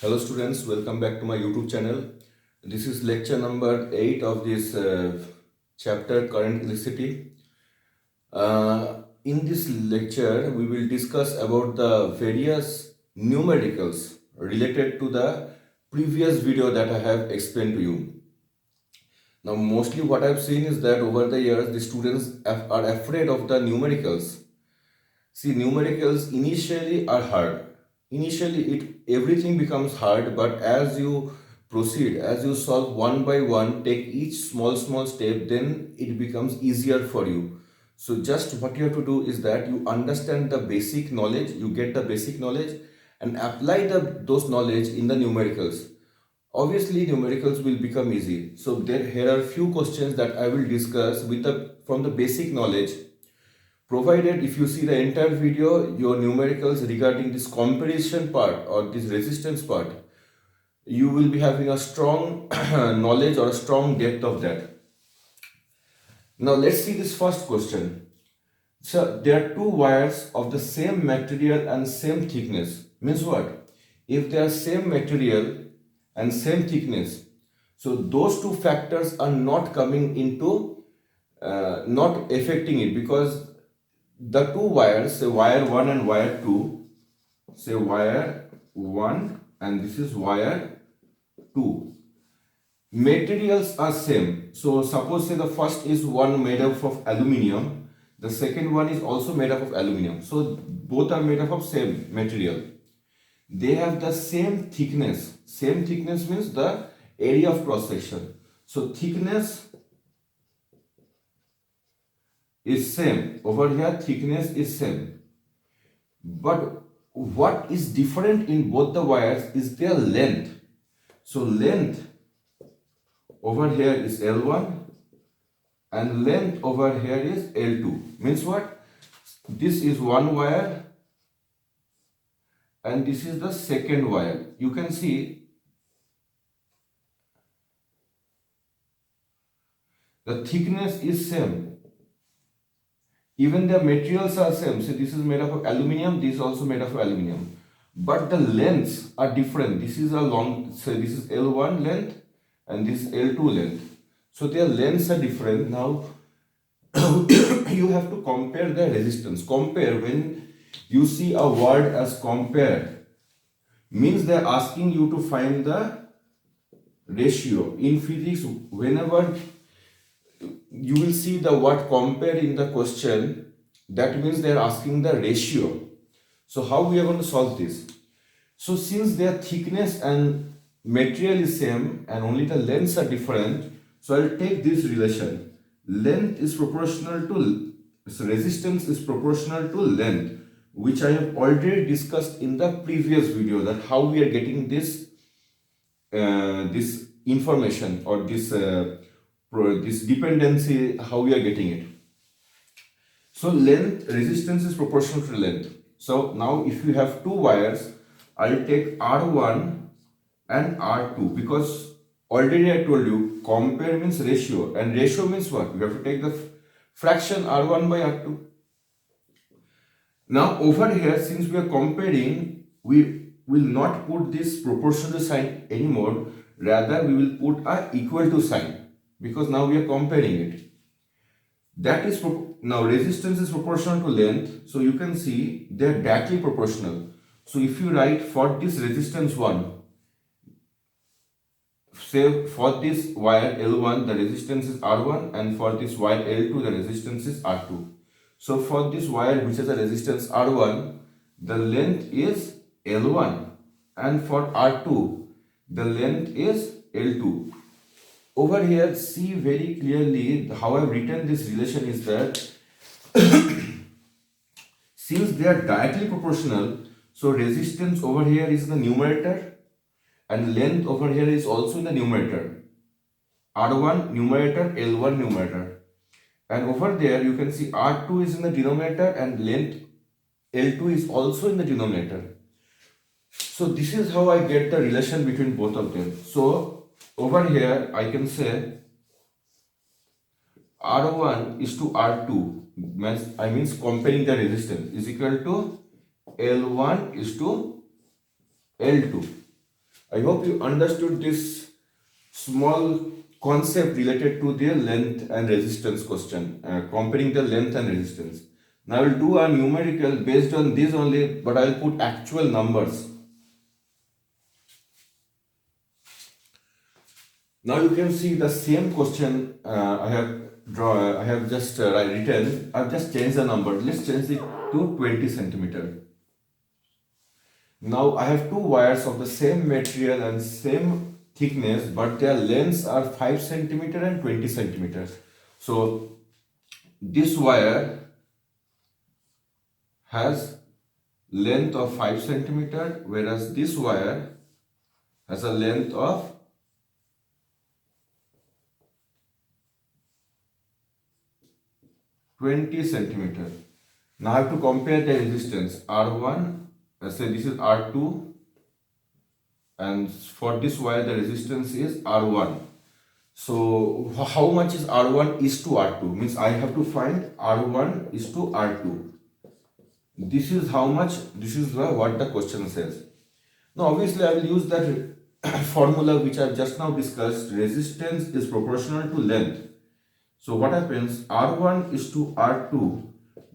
Hello students, welcome back to my YouTube channel. This is lecture number 8 of this chapter current electricity. In this lecture, we will discuss about the various numericals related to the previous video that I have explained to you. Now, mostly what I've seen is that over the years, the students are afraid of the numericals. See, numericals initially are hard. Initially, everything becomes hard, but as you proceed, as you solve one by one, take each small step, then it becomes easier for you. So just what you have to do is that you understand the basic knowledge, you get the basic knowledge, and apply those knowledge in the numericals. Obviously, numericals will become easy. So here are few questions that I will discuss from the basic knowledge. Provided if you see the entire video, your numericals regarding this comparison part or this resistance part, you will be having a strong knowledge or a strong depth of that. Now let's see this first question. So there are two wires of the same material and same thickness. Means what? If they are same material and same thickness, so those two factors are not coming into, not affecting it, because the two wires, say wire 1 and wire 2, say wire 1 and this is wire 2. Materials are same. So suppose say the first is one made up of aluminium, the second one is also made up of aluminium. So both are made up of same material. They have the same thickness. Same thickness means the area of cross section. So thickness is same. Over here thickness is same. But what is different in both the wires is their length. So length over here is L1 and length over here is L2. Means what? This is one wire and this is the second wire. You can see the thickness is same. Even the materials are same. So this is made up of aluminium, this is also made up of aluminium. But the lengths are different. This is a long, so this is L1 length and this is L2 length. So their lengths are different. Now you have to compare the resistance. Compare, when you see a word as compare, means they are asking you to find the ratio. In physics, whenever you will see the word compare in the question, that means they are asking the ratio. So how we are going to solve this? So since their thickness and material is same and only the lengths are different, so I'll take this relation. Length is proportional to, so resistance is proportional to length, which I have already discussed in the previous video, that how we are getting this this information or this dependency, how we are getting it. So length, resistance is proportional to length. So now if you have two wires, I'll take R1 and R2, because already I told you compare means ratio, and ratio means what? We have to take the fraction R1 by R2. Now over here, since we are comparing, we will not put this proportional sign anymore, rather we will put a equal to sign, because now we are comparing it. That is, now resistance is proportional to length, so you can see they are directly proportional. So if you write for this resistance 1, say for this wire L1 the resistance is R1 and for this wire L2 the resistance is R2. So for this wire which has a resistance R1, the length is L1 and for R2 the length is L2. Over here, see very clearly how I have written this relation is that since they are directly proportional, so resistance over here is the numerator and length over here is also in the numerator. R1 numerator, L1 numerator. And over there you can see R2 is in the denominator and length L2 is also in the denominator. So this is how I get the relation between both of them. So over here I can say R1 is to R2, I means comparing the resistance, is equal to L1 is to L2. I hope you understood this small concept related to the length and resistance question, comparing the length and resistance. Now I will do a numerical based on this only, but I will put actual numbers. Now you can see the same question I have just written. I have just changed the number. Let's change it to 20 centimeter. Now I have two wires of the same material and same thickness, but their lengths are 5 centimeter and 20 centimeters. So this wire has length of 5 centimeter, whereas this wire has a length of 20 centimeter. Now I have to compare the resistance R1. Let's say this is R2, and for this wire the resistance is R1. So how much is R1 is to R2? Means I have to find R1 is to R2. This is how much, this is what the question says. Now obviously I will use that formula which I have just now discussed. Resistance is proportional to length. So what happens, R1 is to R2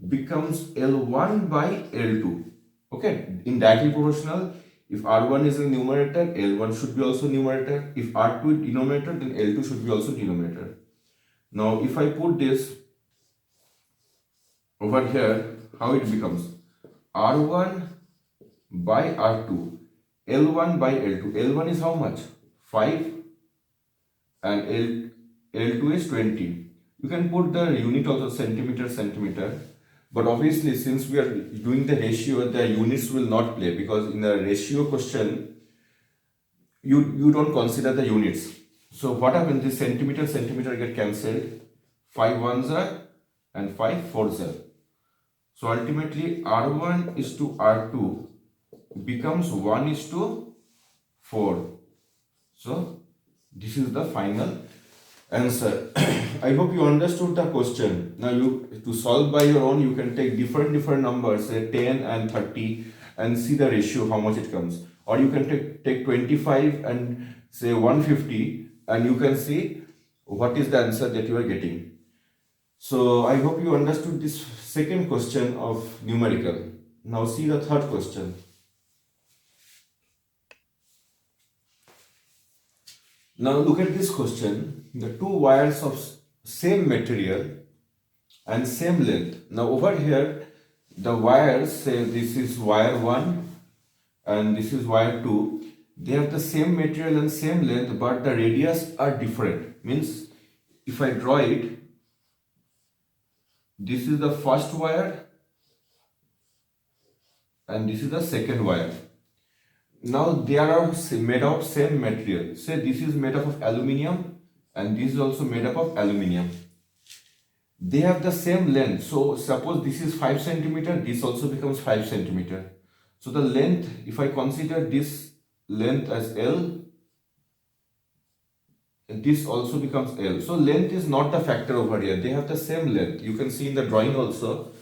becomes L1 by L2. Okay, in directly proportional, if R1 is a numerator, L1 should be also numerator. If R2 is denominator, then L2 should be also denominator. Now if I put this over here, how it becomes? R1 by R2, L1 by L2. L1 is how much? 5 and L2 is 20. You can put the unit also centimeter, but obviously since we are doing the ratio, the units will not play, because in the ratio question you don't consider the units. So what happens, this centimeter get cancelled, 5 ones are and 5 fours are. So ultimately R1 is to R2 becomes 1 is to 4. So this is the final answer. I hope you understood the question. Now to solve by your own, you can take different numbers, say 10 and 30, and see the ratio how much it comes. Or you can take 25 and say 150, and you can see what is the answer that you are getting. So I hope you understood this second question of numerical. Now see the third question. Now look at this question. The two wires of same material and same length. Now over here, the wires, say this is wire 1 and this is wire 2. They have the same material and same length, but the radius are different. Means if I draw it, this is the first wire and this is the second wire. Now they are made of same material. Say this is made up of aluminium and this is also made up of aluminium. They have the same length. So suppose this is 5 centimeter, this also becomes 5 centimeter. So the length, if I consider this length as L, this also becomes L. So length is not the factor over here. They have the same length. You can see in the drawing also,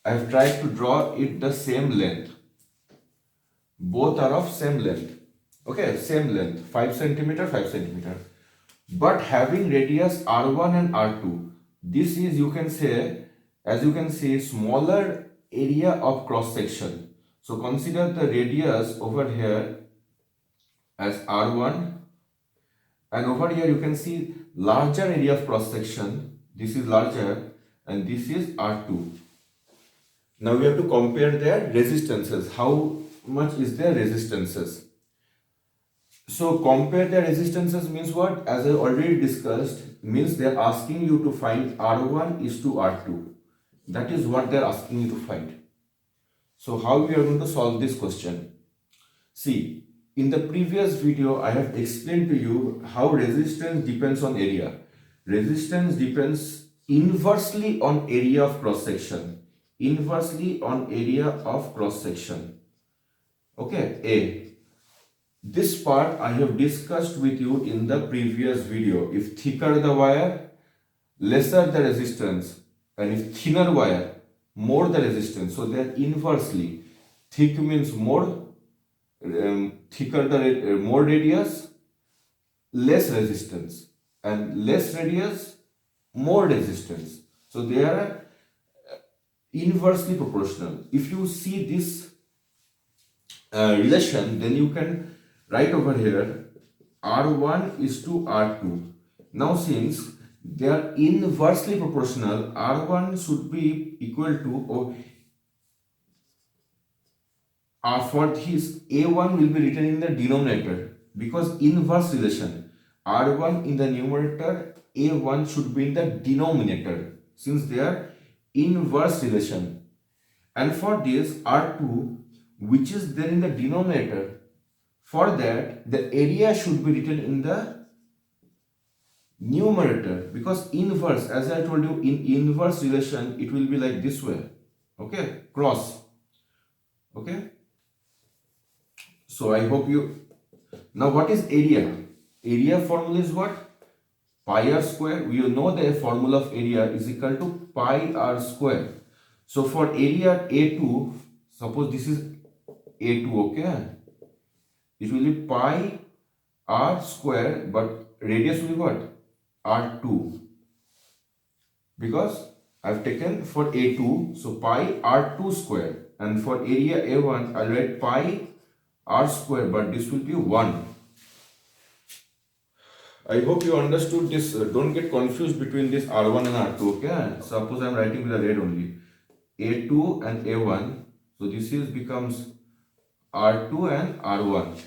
I have tried to draw it the same length. Both are of same length. Okay, same length, 5 centimeter, 5 centimeter. But having radius R1 and R2, this is, you can say, as you can see, smaller area of cross section. So consider the radius over here as R1, and over here you can see larger area of cross section. This is larger and this is R2. Now we have to compare their resistances. How much is their resistances? So compare their resistances means what? As I already discussed, means they are asking you to find R1 is to R2. That is what they are asking you to find. So how we are going to solve this question? See, in the previous video I have explained to you how resistance depends on area. Resistance depends inversely on area of cross section. Inversely on area of cross section. Okay, A. This part I have discussed with you in the previous video. If thicker the wire, lesser the resistance, and if thinner wire, more the resistance. So they are inversely. Thick means more, thicker the more radius, less resistance, and less radius, more resistance. So they are inversely proportional. If you see this relation, then you can write over here R1 is to R2. Now since they are inversely proportional, R1 should be equal to, or for this A1 will be written in the denominator, because inverse relation, R1 in the numerator, A1 should be in the denominator, since they are inverse relation. And for this R2, which is there in the denominator, for that the area should be written in the numerator, because inverse, as I told you, in inverse relation it will be like this way, okay, cross, okay. So I hope you, now what is area? Area formula is what? Pi r square. We know the formula of area is equal to pi r square. So for area A2, suppose this is A2, okay, it will be pi r square, but radius will be what? R2, because I've taken for A2, so pi R2 square, and for area A1 I'll write pi R square, but this will be 1. I hope you understood this. Don't get confused between this R1 and R2, okay? Suppose I'm writing with a red only. A2 and A1, so this is becomes R2 and R1.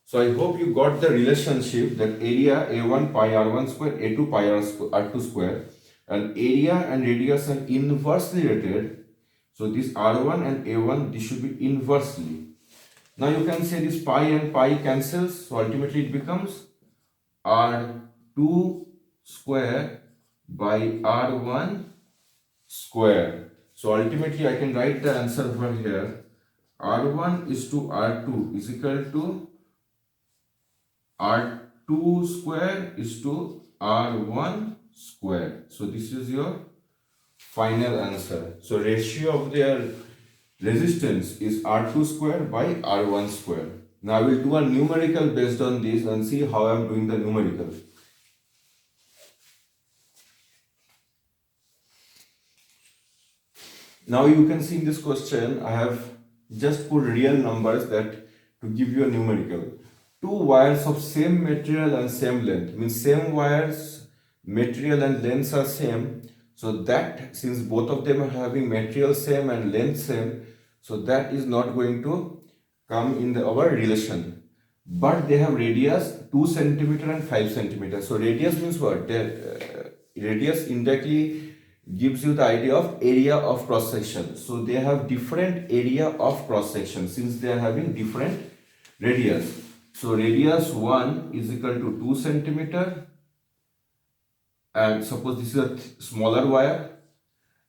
So I hope you got the relationship that area A1 pi R1 square, A2 pi R2 square, and area and radius are inversely related. So this R1 and A1, this should be inversely. Now you can say this pi and pi cancels, so ultimately it becomes R2 square by R1 square. So ultimately I can write the answer over here. R1 is to R2 is equal to R2 square is to R1 square. So this is your final answer. So ratio of their resistance is R2 square by R1 square. Now I will do a numerical based on this and see how I am doing the numerical. Now you can see in this question I have just put real numbers that to give you a numerical. Two wires of same material and same length, means same wires, material and lengths are same. So that since both of them are having material same and length same, so that is not going to come in our relation. But they have radius 2 centimeter and 5 centimeter. So radius means what? Radius indirectly gives you the idea of area of cross section. So they have different area of cross section since they are having different radius. So radius 1 is equal to 2 centimeter, and suppose this is a smaller wire,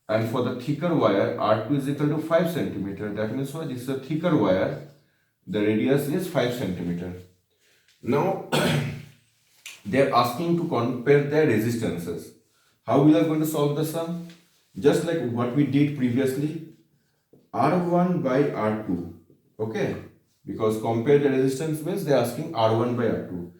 and for the thicker wire R2 is equal to 5 centimeter. That means what? This is a thicker wire, the radius is 5 centimeter. Now they are asking to compare their resistances. How we are going to solve the sum? Just like what we did previously, R1 by R2, okay, because compare the resistance means they are asking R1 by R2.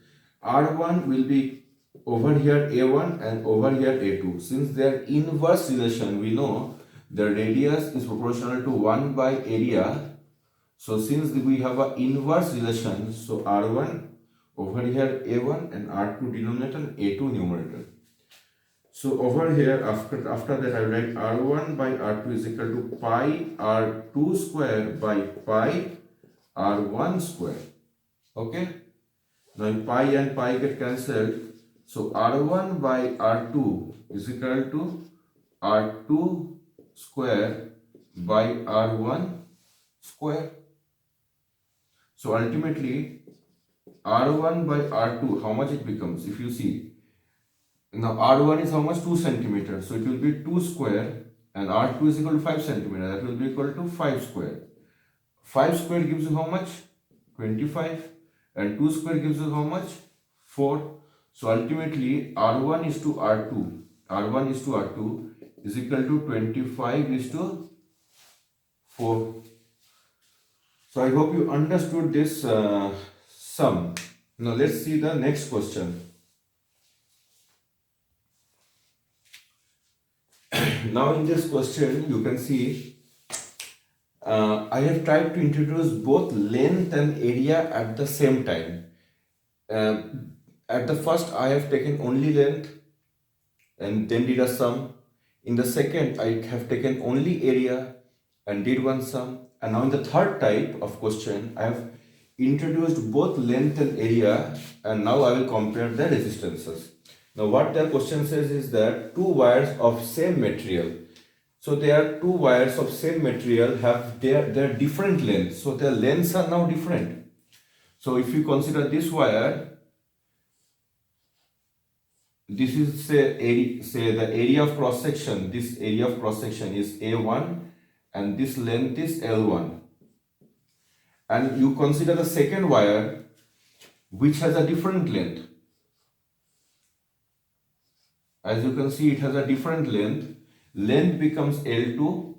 R1 will be over here A1 and over here A2. Since they are inverse relation, we know the radius is proportional to 1 by area. So since we have an inverse relation, so R1 over here A1 and R2 denominator and A2 numerator. So over here after that I will write R1 by R2 is equal to pi R2 square by pi R1 square. Okay. Now pi and pi get cancelled. So R1 by R2 is equal to R2 square by R1 square. So ultimately R1 by R2, how much it becomes? If you see, now R1 is how much? 2 centimeter. So it will be 2 square, and R2 is equal to 5 centimeter. That will be equal to 5 square. 5 square gives you how much? 25. And 2 square gives you how much? 4. So ultimately R1 is to R2. R1 is to R2 is equal to 25 is to 4. So I hope you understood this sum. Now let's see the next question. Now in this question you can see I have tried to introduce both length and area at the same time. At the first I have taken only length and then did a sum. In the second I have taken only area and did one sum. And now in the third type of question I have introduced both length and area, and now I will compare the resistances. Now what the question says is that two wires of same material. So there are two wires of same material have their different lengths. So their lengths are now different. So if you consider this wire, this is say the area of cross section. This area of cross section is A1 and this length is L1. And you consider the second wire which has a different length. As you can see, it has a different length. Length becomes L2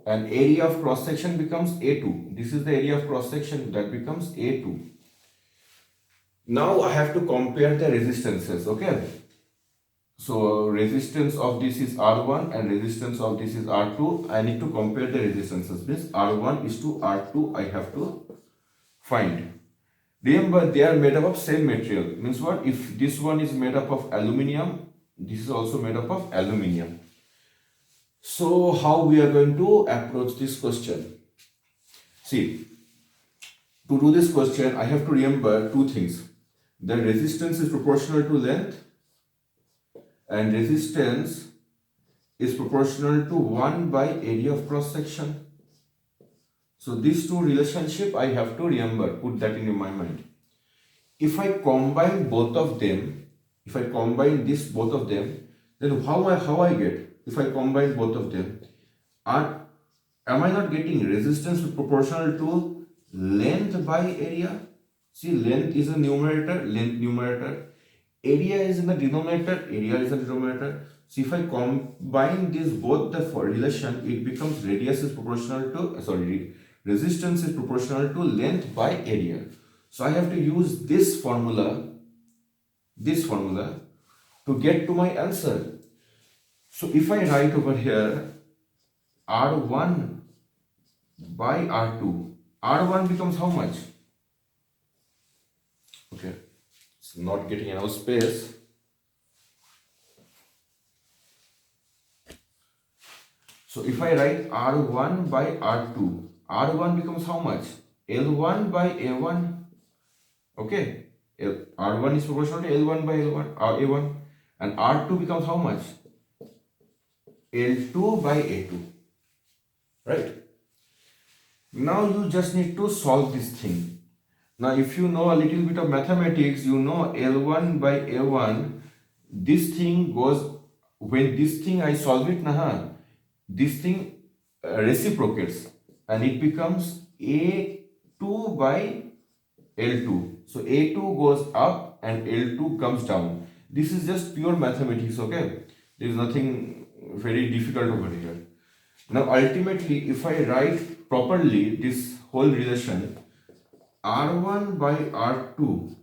and area of cross section becomes A2. This is the area of cross section, that becomes A2. Now I have to compare the resistances, okay? So resistance of this is R1 and resistance of this is R2. I need to compare the resistances. This R1 is to R2 I have to find. Remember, they are made up of same material. Means what? If this one is made up of aluminium, this is also made up of aluminium. So how we are going to approach this question? See, to do this question, I have to remember two things. The resistance is proportional to length and resistance is proportional to 1 by area of cross section. So these two relationship I have to remember, put that in my mind. If I combine both of them, if I combine this both of them, then how I get? If I combine both of them, am I not getting resistance proportional to length by area? See, length is a numerator, length numerator. Area is in the denominator, area is in the denominator. So if I combine this both the relation, it becomes radius is proportional to, resistance is proportional to length by area. So I have to use this formula to get to my answer. So if I write over here R1 by R2, R1 becomes how much? Okay, it's not getting enough space. So if I write R1 by R2, R1 becomes how much? L1 by A1. Okay, R1 is proportional to L1 by A1, and R2 becomes how much? L2 by A2. Right? Now you just need to solve this thing. Now if you know a little bit of mathematics, you know L1 by A1, this thing goes, when this thing I solve it, this thing reciprocates and it becomes A2 by L2. So A2 goes up and L2 comes down. This is just pure mathematics, okay? There is nothing very difficult over here. Now ultimately, if I write properly this whole relation, R1 by R2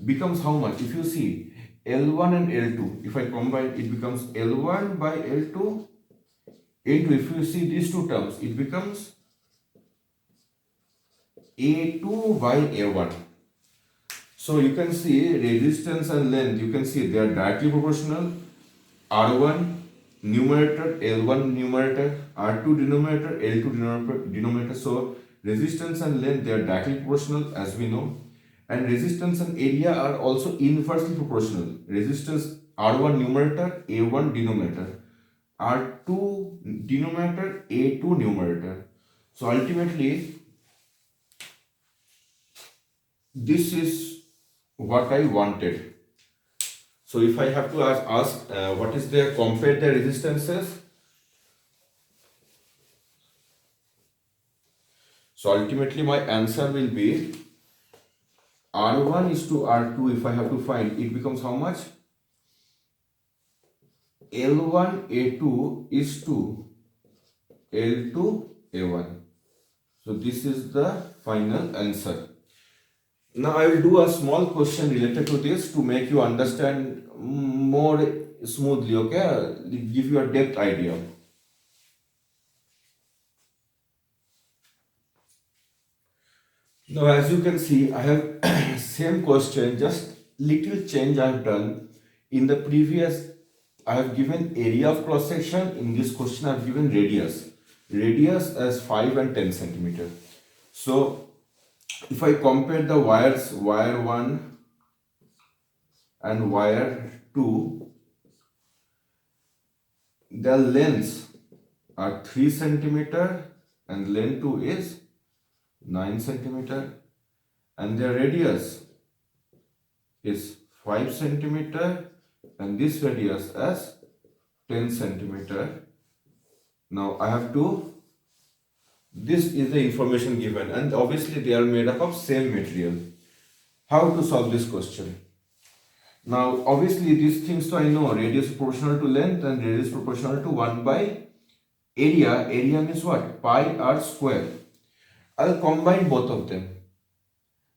becomes how much? If you see L1 and L2, if I combine, it becomes L1 by L2 into, if you see these two terms, it becomes A2 by A1. So you can see resistance and length, you can see they are directly proportional. R1 numerator, L1 numerator, R2 denominator, L2 denominator. So resistance and length, they are directly proportional, as we know. And resistance and area are also inversely proportional. Resistance R1 numerator, A1 denominator, R2 denominator, A2 numerator. So ultimately, this is what I wanted. So if I have to ask what is the compare the resistances. So ultimately my answer will be R1 is to R2. If I have to find, it becomes how much? L1 A2 is to L2 A1. So this is the final answer. Now I will do a small question related to this to make you understand more smoothly, okay? Give you a depth idea. Now as you can see, I have same question, just little change I have done. In the previous, I have given area of cross section. In this question, I have given radius. Radius as 5 and 10 centimeter. So if I compare the wires, wire 1 and wire 2, the lengths are 3 centimeter and length 2 is 9 centimeter, and their radius is 5 centimeter and this radius as 10 centimeter. Now I have to, this is the information given, and obviously they are made up of same material. How to solve this question? Now obviously these things, so I know radius proportional to length and radius proportional to 1 by area. Area means what? Pi r square. I'll combine both of them.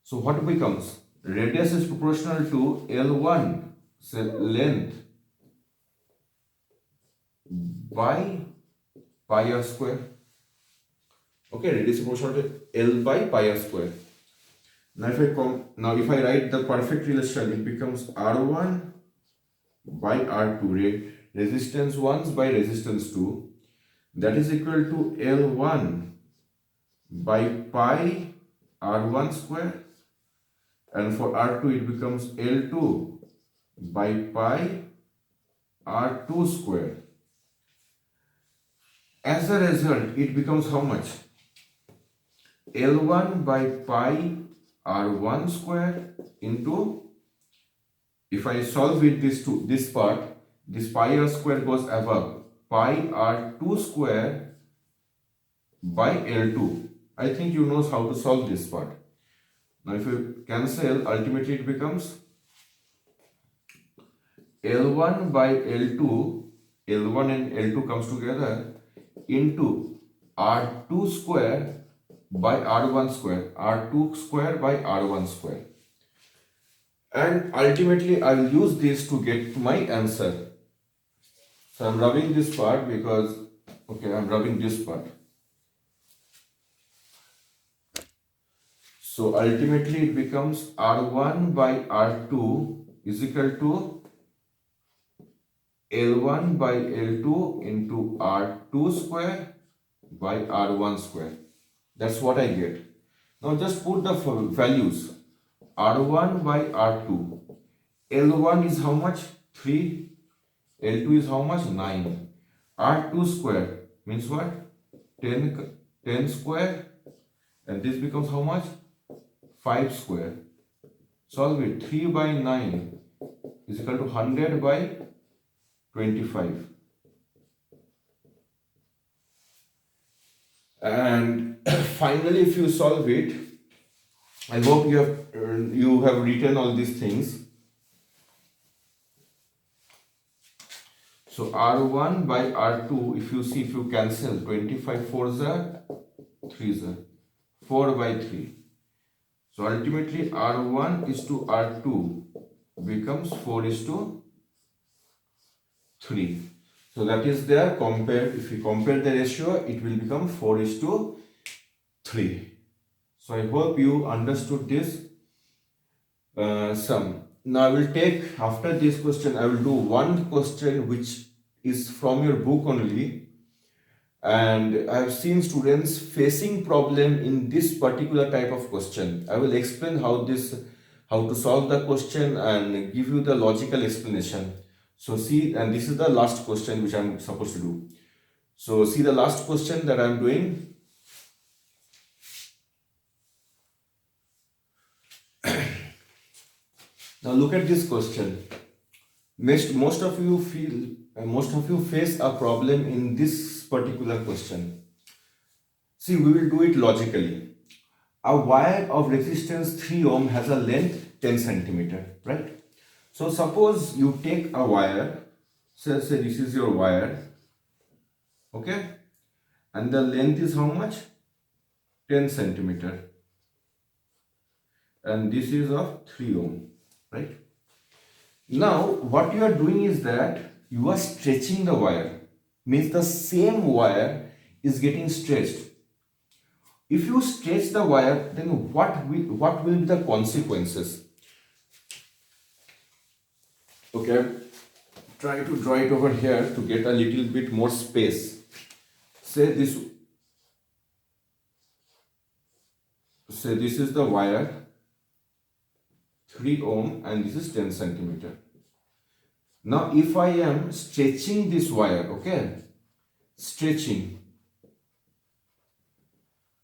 So what becomes? Radius is proportional to L1, so length, by pi r square. Okay, radius is proportional to L by pi r square. Now if I write the perfect relation, it becomes R1 by R2, resistance 1 by resistance 2, that is equal to L1 by pi R1 square, and for R2 it becomes L2 by pi R2 square. As a result, it becomes how much? L1 by pi R1 square into, if I solve it this part, this pi r square goes above, pi R2 square by L2. I think you know how to solve this part. Now if you cancel, ultimately it becomes L1 by L2, L1 and L2 comes together, into R2 square by R1 square, R2 square by R1 square. And ultimately I will use this to get my answer. So I'm rubbing this part because, okay, I'm rubbing this part. So ultimately it becomes R1 by R2 is equal to L1 by L2 into R2 square by R1 square. That's what I get. Now just put the values. R1 by R2. L1 is how much? 3. L2 is how much? 9. R2 square means what? 10 square. And this becomes how much? 5 square. Solve it. 3 by 9 is equal to 100 by 25. And finally, if you solve it, I hope you have written all these things. So R1 by R2, if you cancel, 25 4s are 3s are 4 by 3. So ultimately R1 is to R2 becomes 4 is to 3. So that is there. If you compare the ratio, it will become 4 is to 3. So I hope you understood this sum. Now I will take, after this question, I will do one question which is from your book only. And I have seen students facing problem in this particular type of question. I will explain how to solve the question and give you the logical explanation. So see, and this is the last question which I am supposed to do. So see the last question that I am doing. Now look at this question. Most of you face a problem in this particular question. See, we will do it logically. A wire of resistance 3 ohm has a length 10 centimeter, right? So suppose you take a wire, say this is your wire, okay? and the length is how much? 10 centimeter, and this is of 3 ohm, right? Now what you are doing is that you are stretching the wire, means the same wire is getting stretched. If you stretch the wire, then what will be the consequences? Okay, try to draw it over here to get a little bit more space. Say this is the wire, 3 ohm, and this is 10 centimeter. Now if I am stretching this wire, okay, stretching,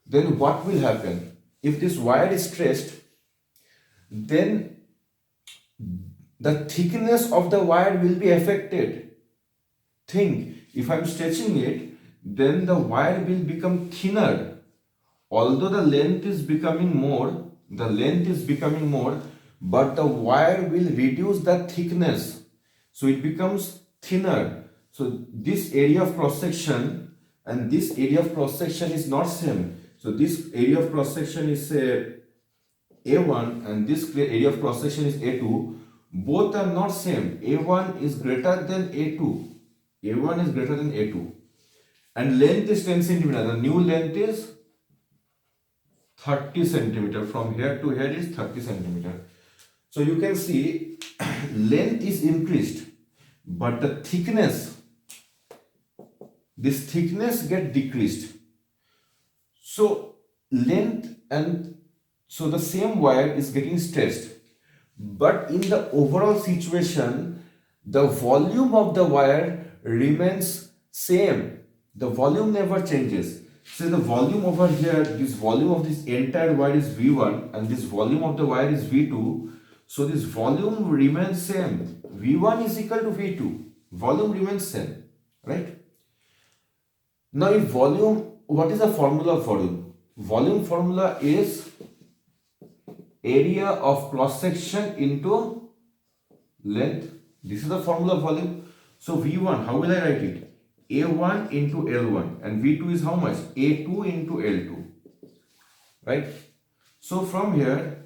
then what will happen? If this wire is stretched, then the thickness of the wire will be affected. Think, if I'm stretching it, then the wire will become thinner. Although the length is becoming more, but the wire will reduce the thickness. So it becomes thinner. So this area of cross section and this area of cross section is not same. So this area of cross section is A1 and this area of cross section is A2. Both are not same. A1 is greater than A2. A1 is greater than A2. And length is 10 centimeter. The new length is 30 centimeter. From here to here is 30 centimeter. So you can see length is increased, but the thickness, this thickness get decreased. So length, and so the same wire is getting stretched, but in the overall situation, the volume of the wire remains same. The volume never changes. So the volume over here, this volume of this entire wire is V1 and this volume of the wire is V2. So this volume remains same. V1 is equal to V2. Volume remains same, right? Now if volume, what is the formula of volume? Volume formula is area of cross section into length. This is the formula of volume. So V1, how will I write it? A1 into L1, and V2 is how much? A2 into L2, right? So from here,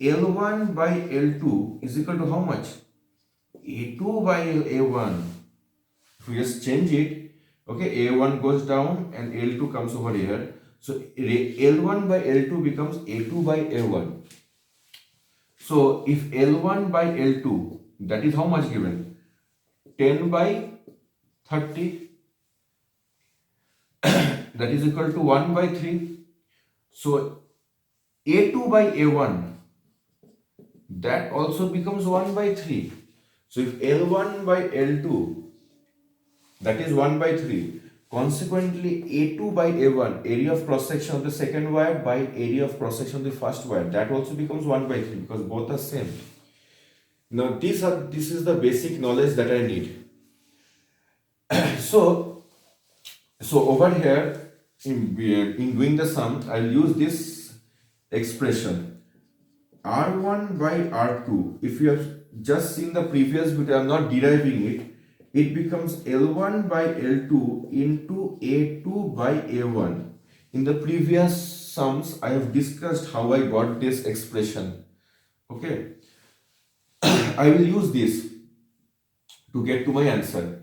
L1 by L2 is equal to how much? A2 by A1. If we just change it, okay, A1 goes down and L2 comes over here. So L1 by L2 becomes A2 by A1. So if L1 by L2, that is how much given? 10 by 30, that is equal to 1 by 3. So A2 by A1, that also becomes 1 by 3. So if L1 by L2, that is 1 by 3. Consequently, A2 by A1, area of cross section of the second wire by area of cross section of the first wire, that also becomes 1 by 3 because both are same. Now this is the basic knowledge that I need. So over here in doing the sum, I'll use this expression R1 by R2. If you have just seen the previous video, I'm not deriving it. It becomes L1 by L2 into A2 by A1. In the previous sums, I have discussed how I got this expression. Okay, I will use this to get to my answer.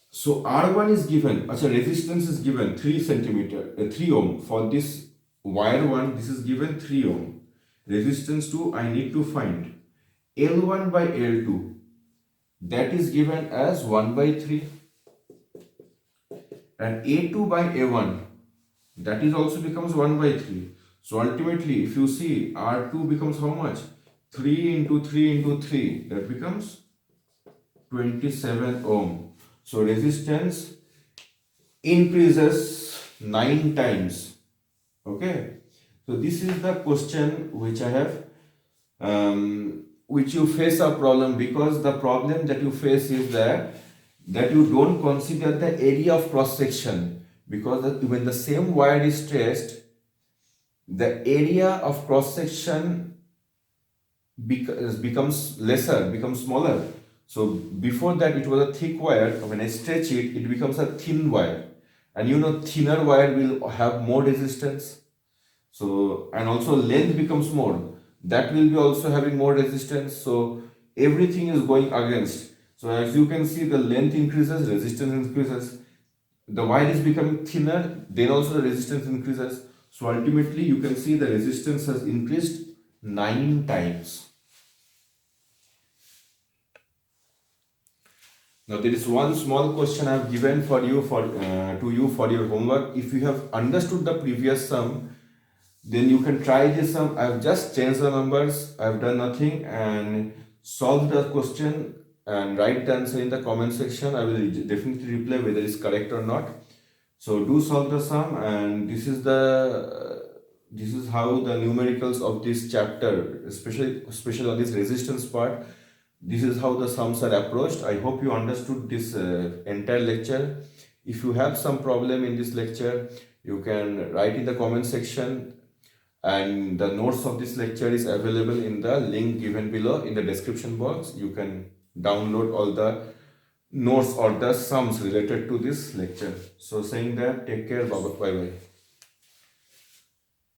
So R1 is given, resistance is given 3 ohm. For this wire 1, this is given 3 ohm. Resistance 2, I need to find L1 by L2. That is given as 1 by 3. And A2 by A1, that is also becomes 1 by 3. So ultimately, if you see, R2 becomes how much? 3 into 3 into 3, that becomes 27 ohm. So resistance increases 9 times. Okay. So this is the question which I have, which you face a problem, because the problem that you face is that you don't consider the area of cross section, because when the same wire is stretched, the area of cross section becomes lesser, becomes smaller. So before that it was a thick wire. When I stretch it, it becomes a thin wire, and you know thinner wire will have more resistance. So and also length becomes more, that will be also having more resistance. So everything is going against. So as you can see, the length increases, resistance increases, the wire is becoming thinner, then also the resistance increases. So ultimately you can see the resistance has increased 9 times. Now there is one small question I have given for you for to you for your homework. If you have understood the previous sum, then you can try this sum. I have just changed the numbers. I have done nothing, and solve the question and write the answer in the comment section. I will definitely reply whether it's correct or not. So do solve the sum, and this is how the numericals of this chapter, especially on this resistance part, this is how the sums are approached. I hope you understood this entire lecture. If you have some problem in this lecture, you can write in the comment section, and the notes of this lecture is available in the link given below in the description box. You can download all the notes or the sums related to this lecture. So saying that, take care, bye bye.